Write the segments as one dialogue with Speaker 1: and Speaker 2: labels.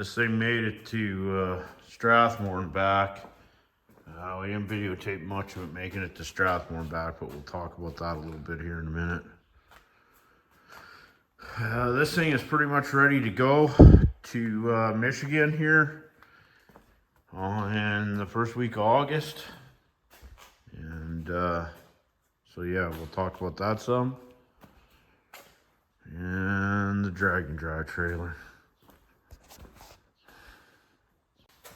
Speaker 1: This thing made it to Strathmore and back. We didn't videotape much of it making it to Strathmore and back, but we'll talk about that a little bit here in a minute. This thing is pretty much ready to go to Michigan here in the first week of August. And so yeah, we'll talk about that some. And the drag and drive trailer.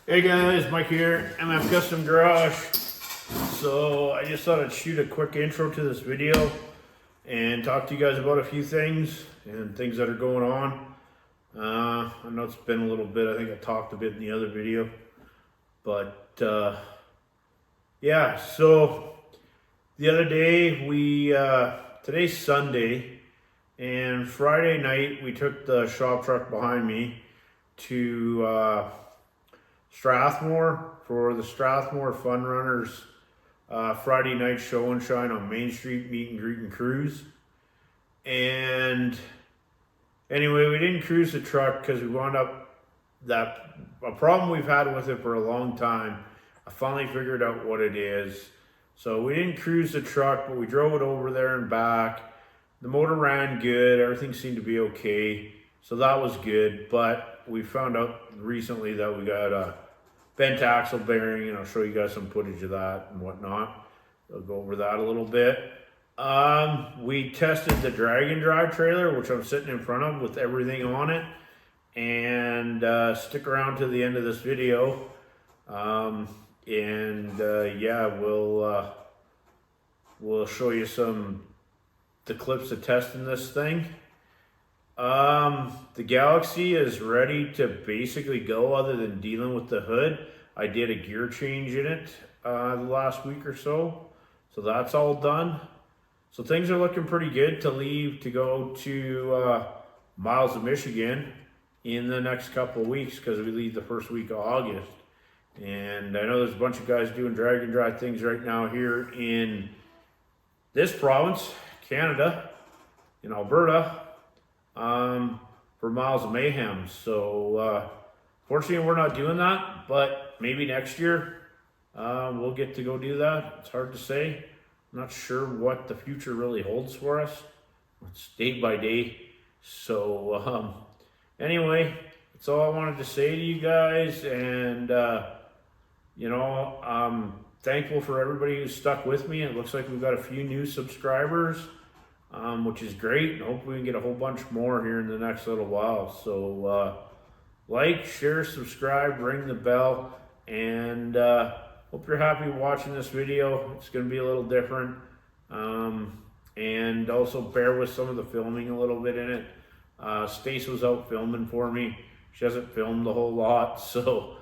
Speaker 1: Hey guys, Mike here, MF Custom Garage. So I just thought I'd shoot a quick intro to this video and talk to you guys about a few things and things that are going on. I know it's been a little bit, I think I talked a bit in the other video, but yeah, so the other day today's Sunday, and Friday night we took the shop truck behind me to Strathmore for the Strathmore Fun Runners Friday night show and shine on Main Street meet and greet and cruise. And anyway, we didn't cruise the truck because we wound up a problem we've had with it for a long time. I finally figured out what it is. So we didn't cruise the truck, but we drove it over there and back. The motor ran good, everything seemed to be okay. So that was good, but we found out recently that we got a bent axle bearing, and I'll show you guys some footage of that and whatnot. I'll go over that a little bit. We tested the drag and drive trailer, which I'm sitting in front of with everything on it. And stick around to the end of this video. Yeah, we'll show you the clips of testing this thing. The Galaxy is ready to basically go other than dealing with the hood. I did a gear change in it the last week or so. So that's all done. So things are looking pretty good to go to Miles of Michigan in the next couple of weeks, because we leave the first week of August. And I know there's a bunch of guys doing drag and drive things right now here in this province, Canada, in Alberta, for Miles of Mayhem. So fortunately we're not doing that, but maybe next year we'll get to go do that. It's hard to say. I'm not sure what the future really holds for us. It's day by day. So anyway, that's all I wanted to say to you guys. And you know, I'm thankful for everybody who's stuck with me. It looks like we've got a few new subscribers, which is great. And hopefully we can get a whole bunch more here in the next little while. So like, share, subscribe, ring the bell, and hope you're happy watching this video. It's going to be a little different. And also bear with some of the filming a little bit in it. Stace was out filming for me. She hasn't filmed a whole lot, so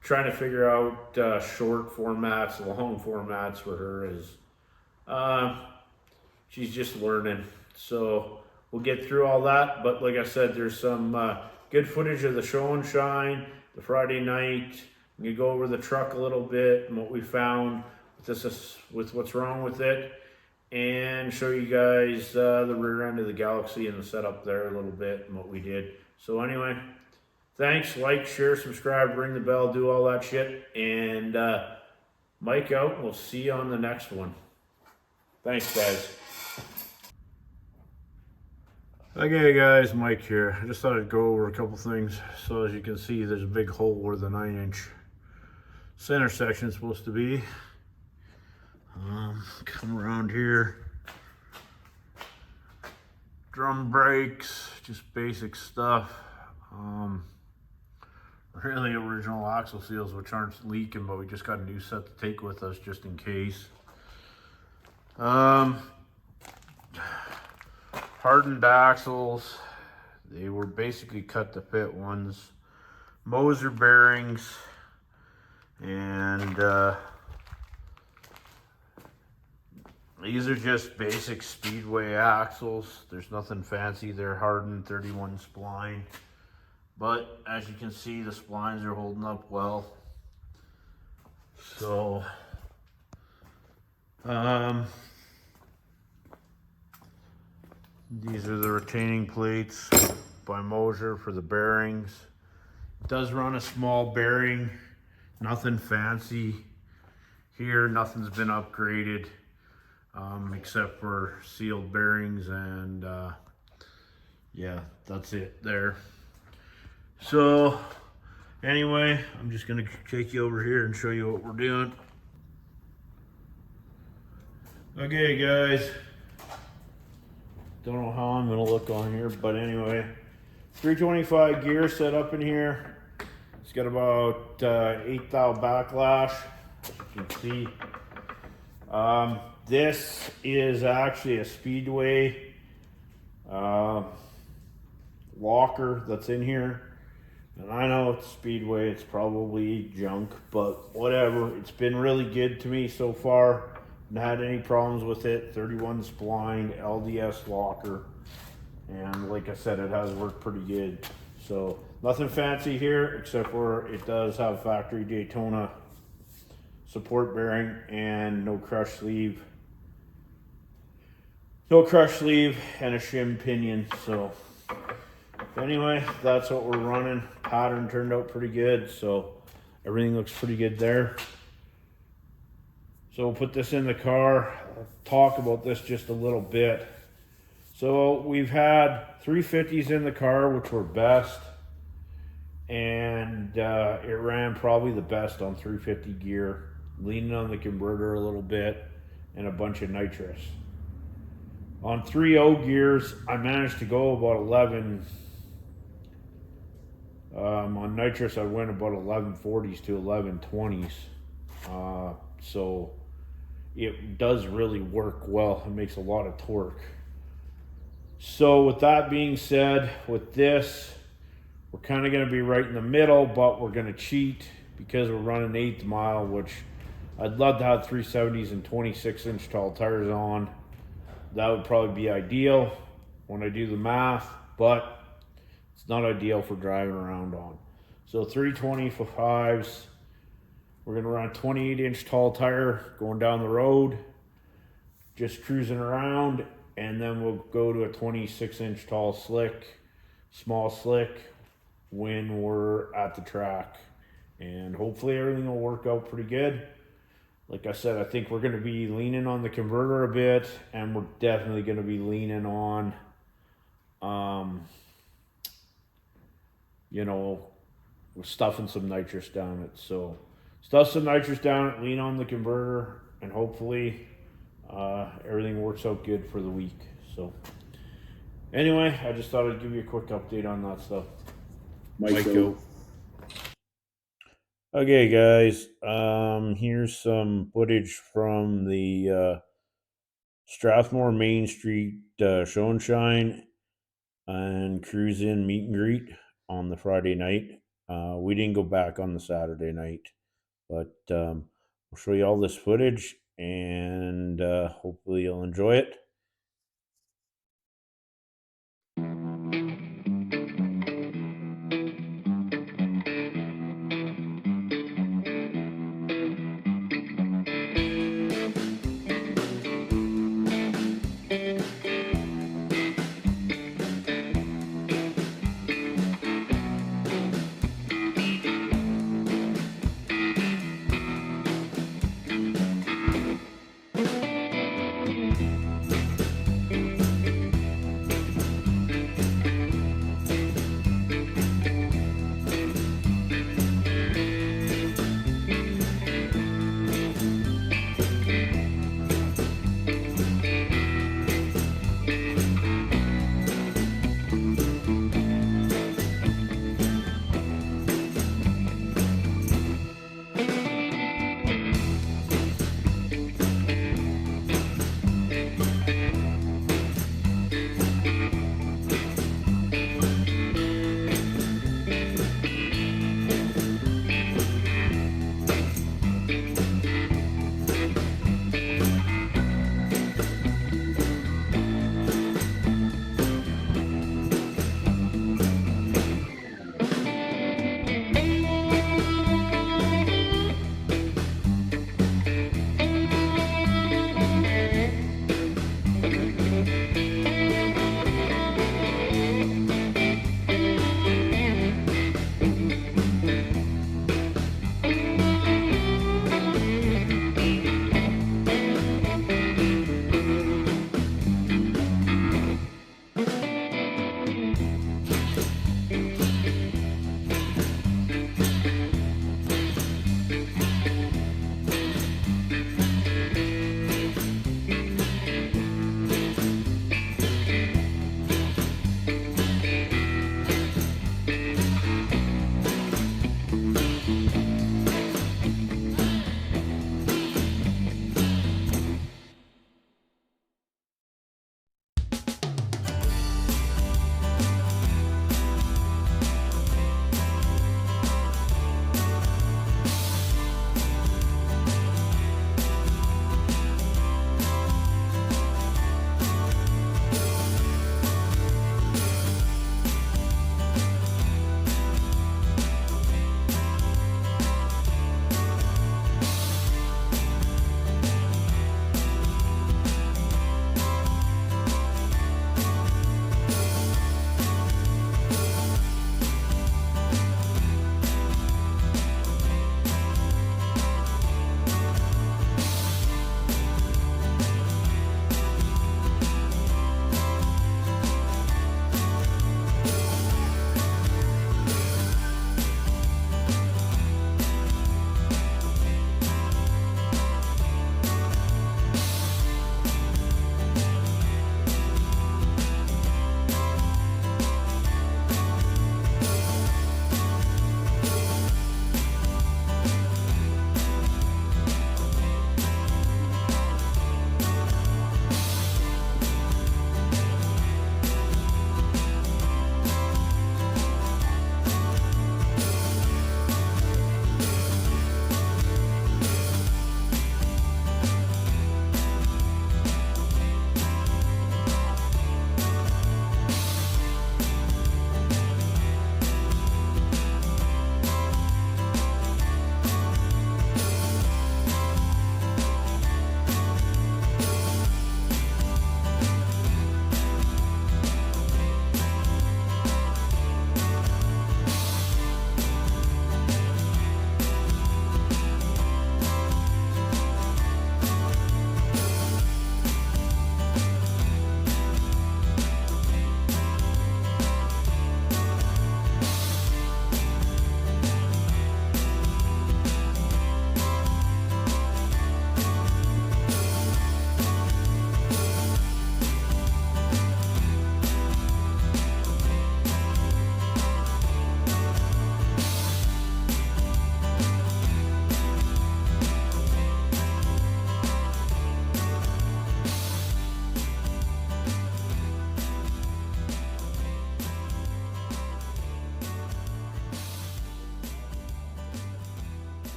Speaker 1: trying to figure out short formats, long formats for her is she's just learning. So we'll get through all that. But like I said, there's some good footage of the show and shine, the Friday night. I'm gonna go over the truck a little bit and what we found with what's wrong with it, and show you guys the rear end of the Galaxy and the setup there a little bit and what we did. So anyway, thanks, like, share, subscribe, ring the bell, do all that shit. And Mike out. We'll see you on the next one. Thanks, guys. Okay, guys, Mike here. I just thought I'd go over a couple things. So as you can see, there's a big hole where the 9-inch center section is supposed to be. Come around here. Drum brakes, just basic stuff. Really original axle seals, which aren't leaking, but we just got a new set to take with us just in case. Hardened axles, they were basically cut to fit ones. Moser bearings, and these are just basic Speedway axles. There's nothing fancy. They're hardened 31 spline. But as you can see, the splines are holding up well. So, these are the retaining plates by Moser for the bearings. does run a small bearing, nothing fancy here, nothing's been upgraded except for sealed bearings, and yeah, that's it there. So anyway, I'm just gonna take you over here and show you what we're doing. Okay guys, don't know how I'm gonna look on here, but anyway, 325 gear set up in here. It's got about 8 thou backlash, as you can see. This is actually a Speedway locker that's in here. And I know it's Speedway, it's probably junk, but whatever. It's been really good to me so far. Not had any problems with it. 31 spline LDS locker. And like I said, it has worked pretty good. So nothing fancy here, except for it does have factory Daytona support bearing and no crush sleeve. No crush sleeve and a shim pinion. So anyway, that's what we're running. Pattern turned out pretty good, so everything looks pretty good there. So we'll put this in the car. I'll talk about this just a little bit. So we've had 350s in the car, which were best, and it ran probably the best on 350 gear, leaning on the converter a little bit and a bunch of nitrous. On 3.0 gears, I managed to go about 11. On nitrous, I went about 1140s to 1120s. So it does really work well. It makes a lot of torque. So with that being said, with this, we're kind of going to be right in the middle, but we're going to cheat because we're running 1/8 mile, which I'd love to have 370s and 26-inch tall tires on. That would probably be ideal when I do the math, but it's not ideal for driving around on. So 325s, we're going to run a 28-inch tall tire going down the road, just cruising around, and then we'll go to a 26-inch tall slick, small slick, when we're at the track. And hopefully everything will work out pretty good. Like I said, I think we're going to be leaning on the converter a bit, and we're definitely going to be leaning on, you know, we're stuffing some nitrous down it. So stuff some nitrous down it, lean on the converter, and hopefully everything works out good for the week. So anyway, I just thought I'd give you a quick update on that stuff. Mike, go. Okay guys, here's some footage from the Strathmore Main Street show and shine and cruise in meet and greet on the Friday night. We didn't go back on the Saturday night, but we'll show you all this footage, and hopefully you'll enjoy it.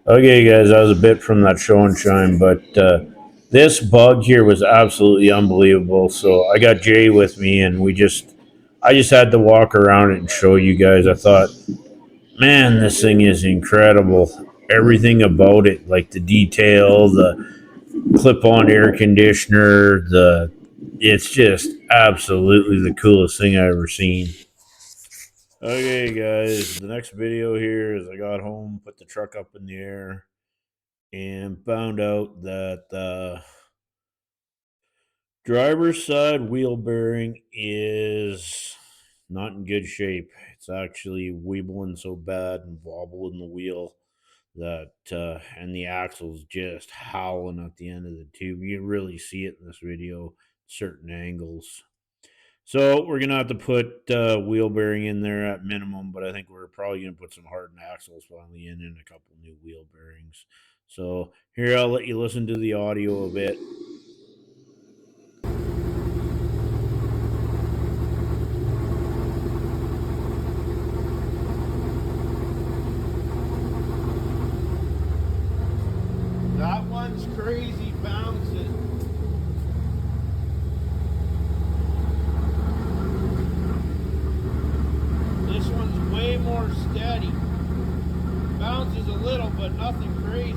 Speaker 1: Okay, guys, that was a bit from that show and shine, but this bug here was absolutely unbelievable. So I got Jay with me, and I just had to walk around it and show you guys. I thought, man, this thing is incredible. Everything about it, like the detail, the clip-on air conditioner, it's just absolutely the coolest thing I've ever seen. Okay, guys, the next video here is I got home, put the truck up in the air, and found out that the driver's side wheel bearing is not in good shape. It's actually wibbling so bad and wobbling the wheel that, and the axle's just howling at the end of the tube. You can really see it in this video, certain angles. So we're gonna have to put wheel bearing in there at minimum, but I think we're probably gonna put some hardened axles finally in and a couple new wheel bearings. So here I'll let you listen to the audio a bit. That one's crazy bouncing. This one's way more steady. Bounces a little, but nothing crazy.